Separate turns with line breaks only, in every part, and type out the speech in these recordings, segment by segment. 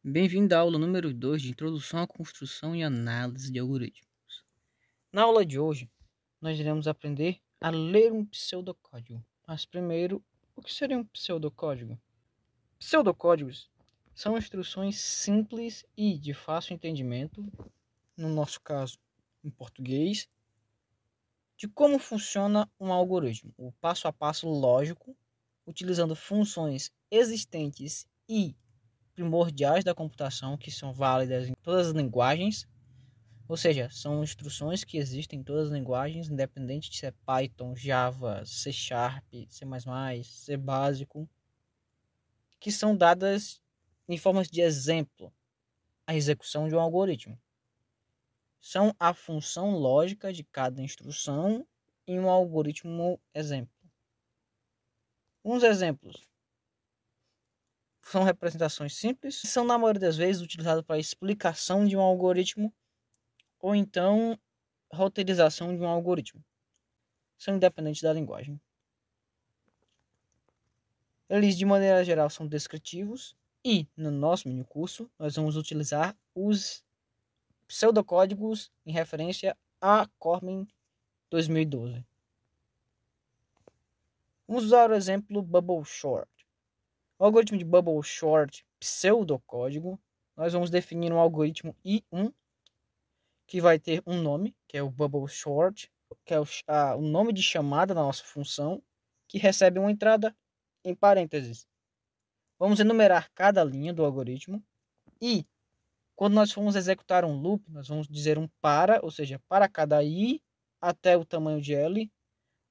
Bem-vindo à aula número 2 de Introdução à Construção e Análise de Algoritmos. Na aula de hoje, nós iremos aprender a ler um pseudocódigo. Mas primeiro, o que seria um pseudocódigo? Pseudocódigos são instruções simples e de fácil entendimento, no nosso caso, em português, de como funciona um algoritmo, o passo a passo lógico, utilizando funções existentes e primordiais da computação que são válidas em todas as linguagens, ou seja, são instruções que existem em todas as linguagens, independente de se é Python, Java, C Sharp, C++, C básico, que são dadas em formas de exemplo a execução de um algoritmo. São a função lógica de cada instrução em um algoritmo exemplo. Uns exemplos são representações simples, são na maioria das vezes utilizadas para a explicação de um algoritmo ou então roteirização de um algoritmo. São independentes da linguagem. Eles, de maneira geral, são descritivos e, no nosso mini curso, nós vamos utilizar os pseudocódigos em referência a Cormen 2012. Vamos usar o exemplo Bubble Short. O algoritmo de Bubble Short pseudocódigo, nós vamos definir um algoritmo I1 que vai ter um nome, que é o Bubble Short, que é o nome de chamada da nossa função, que recebe uma entrada em parênteses. Vamos enumerar cada linha do algoritmo e, quando nós formos executar um loop, nós vamos dizer um para, ou seja, para cada i até o tamanho de L.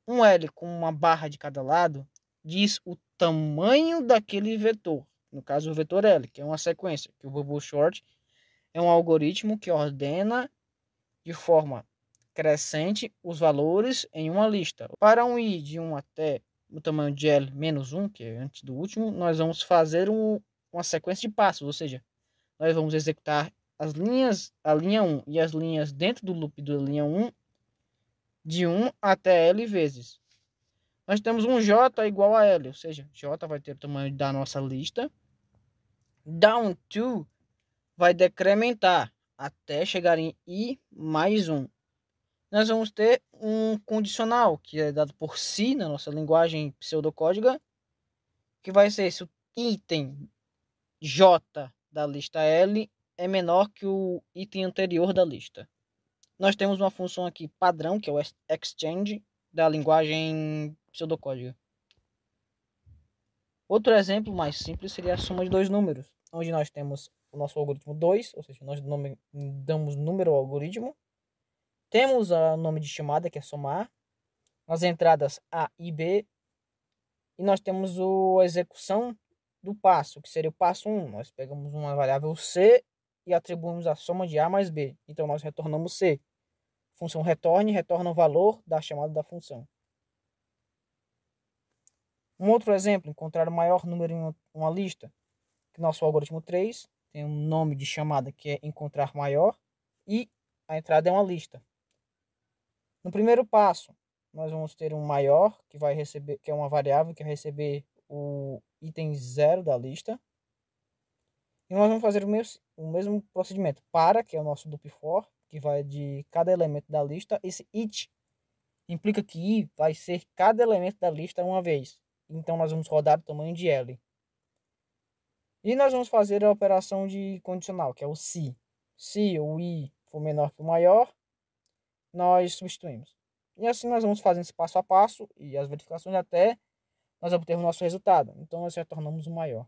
Um L com uma barra de cada lado diz o tamanho daquele vetor. No caso, o vetor L, que é uma sequência, que o Bubble Short é um algoritmo que ordena de forma crescente os valores em uma lista. Para um i de 1 até o tamanho de L menos 1, que é antes do último, nós vamos fazer uma sequência de passos, ou seja, nós vamos executar as linhas, a linha 1 e as linhas dentro do loop da linha 1, de 1 até L vezes. Nós temos um J igual a L, ou seja, J vai ter o tamanho da nossa lista. Down to vai decrementar até chegar em I mais 1. Nós vamos ter um condicional, que é dado por si na nossa linguagem pseudocódiga, que vai ser se o item J da lista L é menor que o item anterior da lista. Nós temos uma função aqui padrão, que é o exchange da linguagem pseudocódiga. Outro exemplo mais simples seria a soma de dois números, onde nós temos o nosso algoritmo 2, ou seja, nós damos número ao algoritmo. Temos o nome de chamada, que é somar, as entradas A e B, e nós temos a execução do passo, que seria o passo 1. Nós pegamos uma variável C e atribuímos a soma de A mais B. Então, nós retornamos C. A função retorna o valor da chamada da função. Um outro exemplo, encontrar o maior número em uma lista, que nosso algoritmo 3 tem um nome de chamada que é encontrar maior, e a entrada é uma lista. No primeiro passo, nós vamos ter um maior, que vai receber, que é uma variável que vai receber o item 0 da lista. E nós vamos fazer o mesmo procedimento para, que é o nosso loop for, que vai de cada elemento da lista. Esse it implica que i vai ser cada elemento da lista uma vez. Então nós vamos rodar o tamanho de L. E nós vamos fazer a operação de condicional, que é o se. Se o i for menor que o maior, nós substituímos. E assim nós vamos fazendo esse passo a passo e as verificações até nós obtermos o nosso resultado. Então nós retornamos o maior.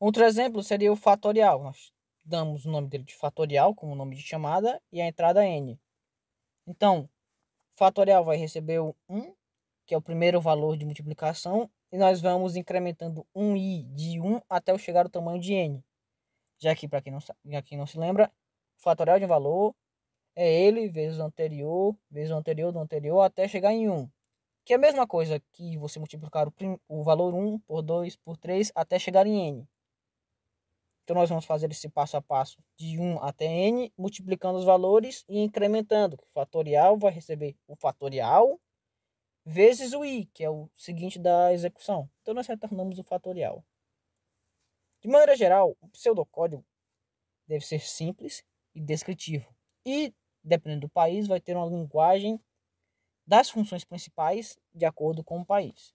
Outro exemplo seria o fatorial. Nós damos o nome dele de fatorial como nome de chamada e a entrada n. Então, fatorial vai receber o 1, que é o primeiro valor de multiplicação, e nós vamos incrementando 1i de 1 até chegar ao tamanho de n. Já que, para quem não se lembra, o fatorial de um valor é ele vezes o anterior, vezes o anterior do anterior, até chegar em 1. Que é a mesma coisa que você multiplicar o valor 1 por 2 por 3 até chegar em n. Então nós vamos fazer esse passo a passo de 1 até n, multiplicando os valores e incrementando. O fatorial vai receber o fatorial vezes o i, que é o seguinte da execução. Então nós retornamos o fatorial. De maneira geral, o pseudocódigo deve ser simples e descritivo. E, dependendo do país, vai ter uma linguagem das funções principais de acordo com o país.